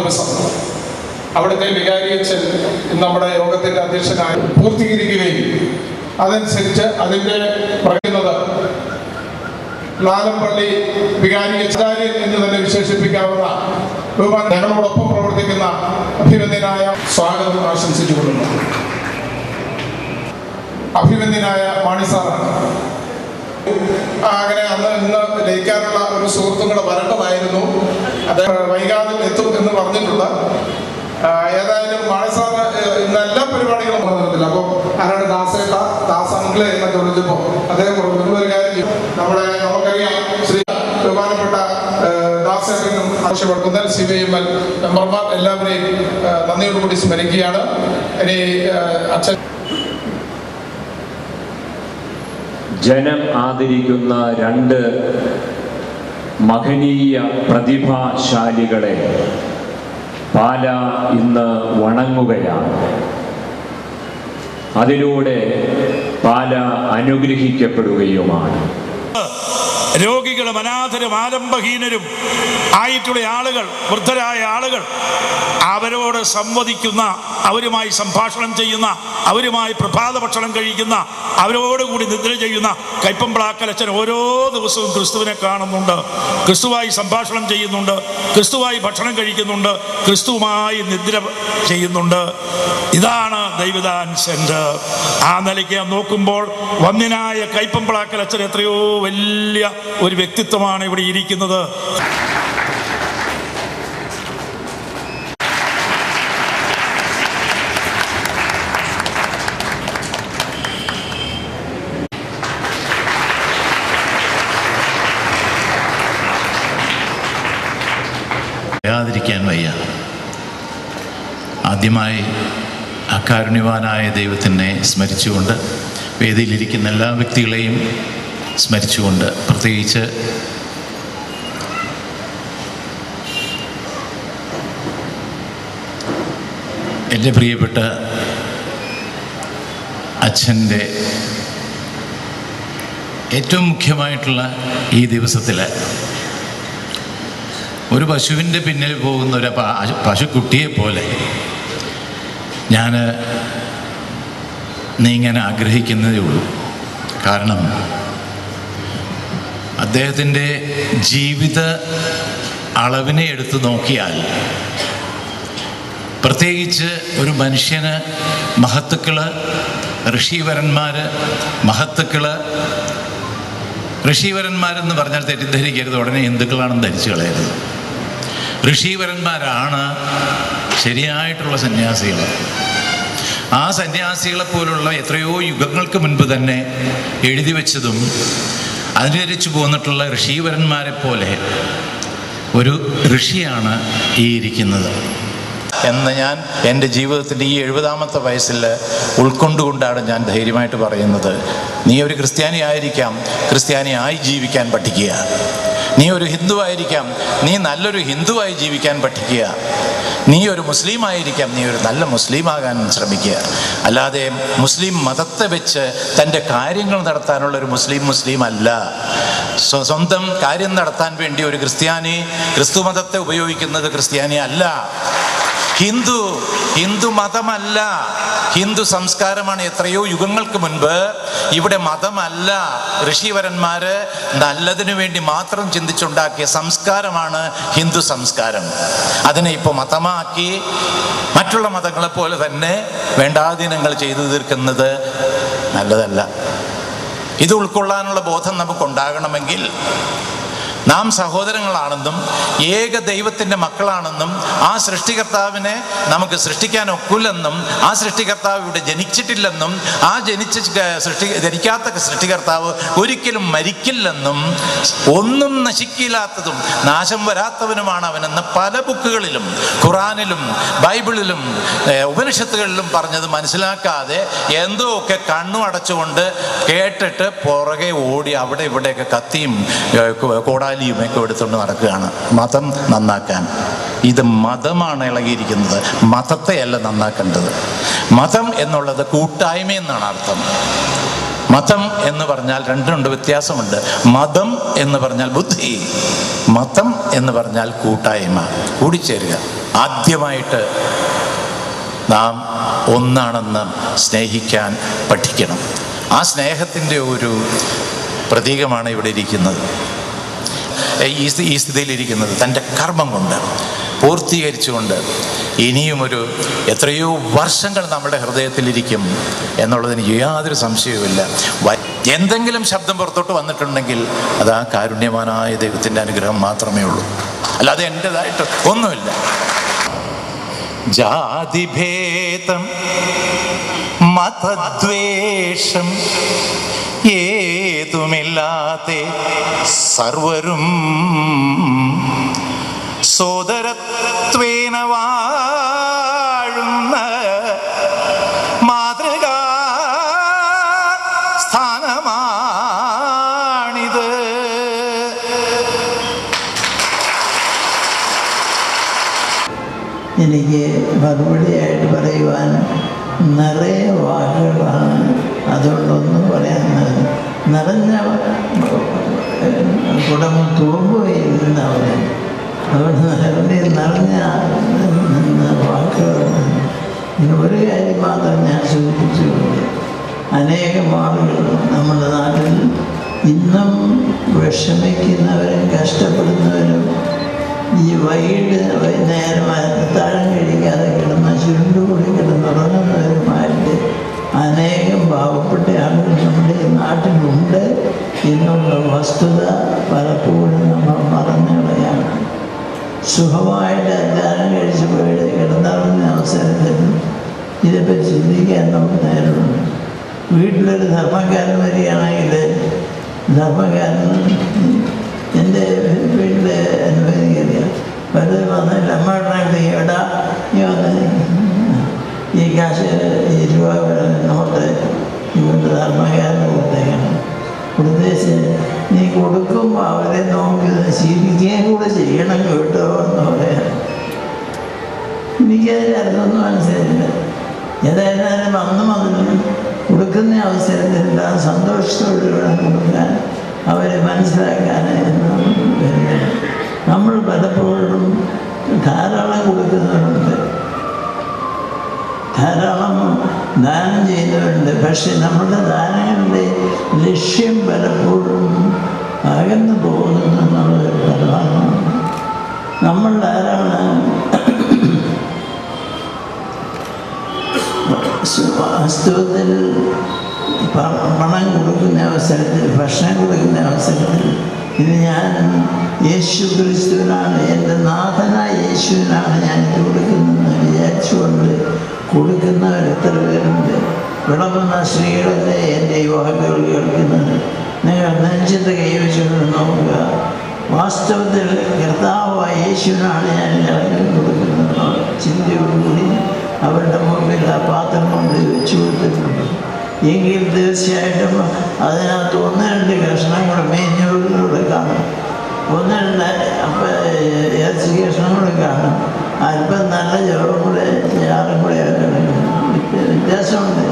ദിവസം അവിടുത്തെ വികാരിയച്ഛൻ നമ്മുടെ യോഗത്തിൻ്റെ അധ്യക്ഷനായി പൂർത്തീകരിക്കുകയും അതനുസരിച്ച് അതിൻ്റെ പറയുന്നത് ലാലംപള്ളി വികാരിയച്ചാര്യൻ എന്ന് തന്നെ വിശേഷിപ്പിക്കാവുന്ന ഞങ്ങളോടൊപ്പം പ്രവർത്തിക്കുന്ന അഭിനന്ദനായ സ്വാഗതം ആശംസിച്ചുകൊള്ളുന്നു. അഭിനന്ദനായ മാണി സാറാണ്. അങ്ങനെ ഇന്ന് ലയിക്കാനുള്ള ഒരു സുഹൃത്തും കൂടെ വരേണ്ടതായിരുന്നു. അദ്ദേഹം വൈകാതെ എത്തും എന്ന് പറഞ്ഞിട്ടുണ്ട്. ഏതായാലും മാണി സാറ് ഇന്ന് എല്ലാ പരിപാടികളും പറഞ്ഞിട്ടില്ല. അപ്പോൾ ആരാണ് ദാസങ്ങളെ എന്നൊക്കെ വിളിച്ചപ്പോൾ അദ്ദേഹം നിങ്ങളൊരു കാര്യം നമുക്കറിയാം ശ്രീ ബഹുമാനപ്പെട്ട ദാസേട്ടനും ആവശ്യപ്പെടുന്ന CVML മെമ്പർമാർ എല്ലാവരെയും നന്ദിയോടുകൂടി സ്മരിക്കുകയാണ്. ഇനി അച്ഛൻ ജനം ആദരിക്കുന്ന രണ്ട് മഹനീയ പ്രതിഭാശാലികളെ പാല ഇന്ന് വണങ്ങുകയാണ്. അതിലൂടെ പാല അനുഗ്രഹിക്കപ്പെടുകയുമാണ്. രോഗികളും അനാഥരും ആലംബഹീനരും ആയിട്ടുള്ള ആളുകൾ, വൃദ്ധരായ ആളുകൾ, അവരോട് സംവദിക്കുന്ന, അവരുമായി സംഭാഷണം ചെയ്യുന്ന, അവരുമായി പ്രഭാത ഭക്ഷണം കഴിക്കുന്ന, അവരോടുകൂടി നിദ്ര ചെയ്യുന്ന കൈപ്പമ്പ്ളാക്കലച്ചൻ ഓരോ ദിവസവും ക്രിസ്തുവിനെ കാണുന്നുണ്ട്, ക്രിസ്തുവായി സംഭാഷണം ചെയ്യുന്നുണ്ട്, ക്രിസ്തുവായി ഭക്ഷണം കഴിക്കുന്നുണ്ട്, ക്രിസ്തുവുമായി നിദ്ര ചെയ്യുന്നുണ്ട്. ഇതാണ് ദൈവദാൻ സെന്റർ. ആ നിലയ്ക്ക് നോക്കുമ്പോൾ വന്യനായ കൈപ്പമ്പ്ളാക്കലച്ചൻ എത്രയോ വലിയ ഒരു വ്യക്തിത്വമാണ് ഇവിടെ ഇരിക്കുന്നത്. യാതിരിക്കാൻ വയ്യ. ആദ്യമായി അകാരുണ്യവാനായ ദൈവത്തിനെ സ്മരിച്ചുകൊണ്ട്, വേദിയിലിരിക്കുന്ന എല്ലാ വ്യക്തികളെയും സ്മരിച്ചുകൊണ്ട്, പ്രത്യേകിച്ച് എൻ്റെ പ്രിയപ്പെട്ട അച്ഛൻ്റെ ഏറ്റവും മുഖ്യമായിട്ടുള്ള ഈ ദിവസത്തിൽ ഒരു പശുവിൻ്റെ പിന്നിൽ പോകുന്ന ഒരു പശുക്കുട്ടിയെ പോലെ ഞാൻ നീങ്ങാൻ ആഗ്രഹിക്കുന്നതേ ഉള്ളൂ. കാരണം അദ്ദേഹത്തിൻ്റെ ജീവിത അളവിനെ എടുത്തു നോക്കിയാൽ, പ്രത്യേകിച്ച് ഒരു മനുഷ്യന് മഹത്തുക്കൾ, ഋഷീവരന്മാർ, മഹത്തുക്കൾ, ഋഷീവരന്മാരെന്ന് പറഞ്ഞാൽ തെറ്റിദ്ധരിക്കരുത്, ഉടനെ ഹിന്ദുക്കളാണെന്ന് ധരിച്ചു കളയരുത്. ഋഷീവരന്മാരാണ് ശരിയായിട്ടുള്ള സന്യാസികൾ. ആ സന്യാസികളെ പോലുള്ള എത്രയോ യുഗങ്ങൾക്ക് മുൻപ് തന്നെ എഴുതി വെച്ചതും അനുകരിച്ചു പോന്നിട്ടുള്ള ഋഷീവരന്മാരെ പോലെ ഒരു ഋഷിയാണ് ഈ ഇരിക്കുന്നത് എന്ന് ഞാൻ എൻ്റെ ജീവിതത്തിൻ്റെ ഈ 70ാമത്തെ വയസ്സിൽ ഉൾക്കൊണ്ടുകൊണ്ടാണ് ഞാൻ ധൈര്യമായിട്ട് പറയുന്നത്. നീ ഒരു ക്രിസ്ത്യാനി ആയിരിക്കാം, ക്രിസ്ത്യാനിയായി ജീവിക്കാൻ പഠിക്കുക. നീ ഒരു ഹിന്ദു ആയിരിക്കാം, നീ നല്ലൊരു ഹിന്ദുവായി ജീവിക്കാൻ പഠിക്കുക. നീ ഒരു മുസ്ലിം ആയിരിക്കാം, നീ ഒരു നല്ല മുസ്ലിമാകാൻ ശ്രമിക്കുക. അല്ലാതെ മുസ്ലിം മതത്തെ വെച്ച് തൻ്റെ കാര്യങ്ങൾ നടത്താനുള്ളൊരു മുസ്ലിം അല്ല. സ്വന്തം കാര്യം നടത്താൻ വേണ്ടി ഒരു ക്രിസ്ത്യാനി ക്രിസ്തു മതത്തെ ഉപയോഗിക്കുന്നത് ക്രിസ്ത്യാനി അല്ല. ഹിന്ദു മതമല്ല, ഹിന്ദു സംസ്കാരമാണ്. എത്രയോ യുഗങ്ങൾക്ക് മുൻപ് ഇവിടെ മതമല്ല, ഋഷിവരന്മാര് നല്ലതിനു വേണ്ടി മാത്രം ചിന്തിച്ചുണ്ടാക്കിയ സംസ്കാരമാണ് ഹിന്ദു സംസ്കാരം. അതിനെ ഇപ്പോൾ മതമാക്കി മറ്റുള്ള മതങ്ങളെ പോലെ തന്നെ വേണ്ടാധീനങ്ങൾ ചെയ്തു തീർക്കുന്നത് നല്ലതല്ല. ഇത് ഉൾക്കൊള്ളാനുള്ള ബോധം നമുക്കുണ്ടാകണമെങ്കിൽ നാം സഹോദരങ്ങളാണെന്നും ഏക ദൈവത്തിൻ്റെ മക്കളാണെന്നും ആ സൃഷ്ടികർത്താവിനെ നമുക്ക് സൃഷ്ടിക്കാൻ ഒക്കില്ലെന്നും ആ സൃഷ്ടികർത്താവ് ഇവിടെ ജനിച്ചിട്ടില്ലെന്നും ആ ജനിക്കാത്ത സൃഷ്ടികർത്താവ് ഒരിക്കലും മരിക്കില്ലെന്നും ഒന്നും നശിക്കില്ലാത്തതും നാശം വരാത്തവനുമാണ് അവനെന്ന് പല ബുക്കുകളിലും ഖുറാനിലും ബൈബിളിലും ഉപനിഷത്തുകളിലും പറഞ്ഞത് മനസ്സിലാക്കാതെ എന്തോ ഒക്കെ കണ്ണു അടച്ചുകൊണ്ട് കേട്ടിട്ട് പുറകെ ഓടി അവിടെ ഇവിടെയൊക്കെ കത്തിയും കോടാലിയുമൊക്കെ എടുത്തുകൊണ്ട് നടക്കുകയാണ് മതം നന്നാക്കാൻ. ഇത് മതമാണ് ഇളകിയിരിക്കുന്നത്, മതത്തെയല്ല നന്നാക്കേണ്ടത്. മതം എന്നുള്ളത് കൂട്ടായ്മയെന്നാണ് അർത്ഥം. മതം എന്ന് പറഞ്ഞാൽ രണ്ടുണ്ട്, വ്യത്യാസമുണ്ട്. മതം എന്ന് പറഞ്ഞാൽ ബുദ്ധി, മതം എന്ന് പറഞ്ഞാൽ കൂട്ടായ്മ, കൂടിച്ചേരുക. ആദ്യമായിട്ട് നാം ഒന്നാണെന്ന് സ്നേഹിക്കാൻ പഠിക്കണം. ആ സ്നേഹത്തിൻ്റെ ഒരു പ്രതീകമാണ് ഇവിടെ ഇരിക്കുന്നത്, ഈ സ്ഥിതിയിലിരിക്കുന്നത്. തൻ്റെ കർമ്മം കൊണ്ട് പൂർത്തീകരിച്ചുകൊണ്ട് ഇനിയുമൊരു എത്രയോ വർഷങ്ങൾ നമ്മുടെ ഹൃദയത്തിലിരിക്കും എന്നുള്ളതിന് യാതൊരു സംശയവുമില്ല. എന്തെങ്കിലും ശബ്ദം പുറത്തോട്ട് വന്നിട്ടുണ്ടെങ്കിൽ അത് ആ കാരുണ്യവാനായ ദൈവത്തിൻ്റെ അനുഗ്രഹം മാത്രമേ ഉള്ളൂ, അല്ലാതെ എൻ്റെതായിട്ട് ഒന്നുമില്ല. ജാതിഭേദം മതദ്വേഷം ഏതുമില്ലാതെ സർവരും സോദരത്വേന വാഴുന്ന മാതൃകാ സ്ഥാനമാണിത്. എനിക്ക് മറുപടിയായിട്ട് പറയുവാൻ നിറയെ വാക്കുകളാണ്, അതുകൊണ്ടൊന്നും പറയാൻ നിറഞ്ഞ കുടം തൂമ്പുകയില്ലെന്നവരെ, അതുകൊണ്ട് നിറഞ്ഞ വാക്കുകളാണ്. ഒരു കാര്യം മാത്രം ഞാൻ സൂചിപ്പിച്ചുകൊണ്ട്, അനേകം ആളുകൾ നമ്മുടെ നാട്ടിൽ ഇന്നും വിഷമിക്കുന്നവരും കഷ്ടപ്പെടുന്നവരും ഈ വൈകുന്നേരം താഴം കഴിക്കാതെ കിടന്ന് ചുരുണ്ടുകൂടി കിടന്നുറങ്ങുന്നവരുമായിട്ട് അനേകം പാവപ്പെട്ട ആളുകൾ നമ്മുടെ നാട്ടിലുണ്ട് എന്നുള്ള വസ്തുത പലപ്പോഴും നമ്മൾ മറന്നു കളയാണ്. സുഖമായിട്ട് താഴം കഴിച്ച് പോയി കിടന്നുറങ്ങുന്ന അവസരത്തിൽ ഇതെപ്പറ്റി ചിന്തിക്കാൻ നമുക്ക് നേരമുണ്ട്. വീട്ടിലൊരു ധർമ്മക്കാരൻ വരികയാണെങ്കിൽ ധർമ്മക്കാരൻ എൻ്റെ വീട്ടിൽ അനുഭവിക്കില്ല, വെറുതെ വന്നിട്ട് അമ്മയുടെ എടാ നീ വന്ന് ഈ കാശ് 20 രൂപ നോട്ട് ഇവരുടെ ധർമ്മകാരന് കൊടുത്തേക്കണം. കൊടുത്തേച്ച് നീ കൊടുക്കുമ്പോൾ അവരെ നോക്കി ശീലിക്കുകയും കൂടെ ചെയ്യണം കേട്ടോ എന്ന് പറയാം. എനിക്കതിന് അതൊന്നും മനസ്സിലായില്ല. ഏതായിരുന്നാലും അന്നും അതിനും കൊടുക്കുന്ന അവസരത്തിൽ സന്തോഷത്തോടെ വേണം കൊടുക്കാൻ, അവരെ മനസ്സിലാക്കാൻ വരികയാണ്. നമ്മൾ പലപ്പോഴും ധാരാളം കൊടുക്കുന്നവരുണ്ട്, ധാരാളം ദാനം ചെയ്യുന്നവരുണ്ട്. പക്ഷെ നമ്മുടെ ദാനങ്ങളുടെ ലക്ഷ്യം പലപ്പോഴും അകന്നു പോകുന്നു എന്നുള്ളൊരു ഫലമാണ്. നമ്മൾ ധാരാളം വാസ്തവത്തിൽ പണം കൊടുക്കുന്ന അവസരത്തിൽ, ഭക്ഷണം കൊടുക്കുന്ന അവസരത്തിൽ ഇത് ഞാൻ യേശു ക്രിസ്തുവിനാണ്, എൻ്റെ നാഥനായ യേശുവിനാണ് ഞാനിത് കൊടുക്കുന്നതെന്ന് വിചാരിച്ചുകൊണ്ട് കൊടുക്കുന്നവർ എത്ര പേരുണ്ട്. വിളമ്പുന്ന സ്ത്രീകളല്ലേ എൻ്റെ ഈ വാക്കുകൾ കേൾക്കുന്നത്. നിങ്ങൾ നെഞ്ചത്ത് കൈവച്ചുകൊണ്ട് നോക്കുക, വാസ്തവത്തിൽ കർത്താവായ യേശുവിനാണ് ഞാൻ കൊടുക്കുന്നത് ചിന്തയോടുകൂടി അവരുടെ മുമ്പിൽ ആ പാത്രം കൊണ്ട് വെച്ചു കൊടുത്തിട്ടുണ്ട്. എങ്കിൽ തീർച്ചയായിട്ടും അതിനകത്ത് 1-2 കഷ്ണങ്ങൾ മേഞ്ഞൂടെ കാണും, 1-2 ഇറച്ചി കഷ്ണങ്ങൾ കാണും, അല്പം നല്ല ചോറും കൂടെ ചാറും കൂടെ വ്യത്യാസമുണ്ട്.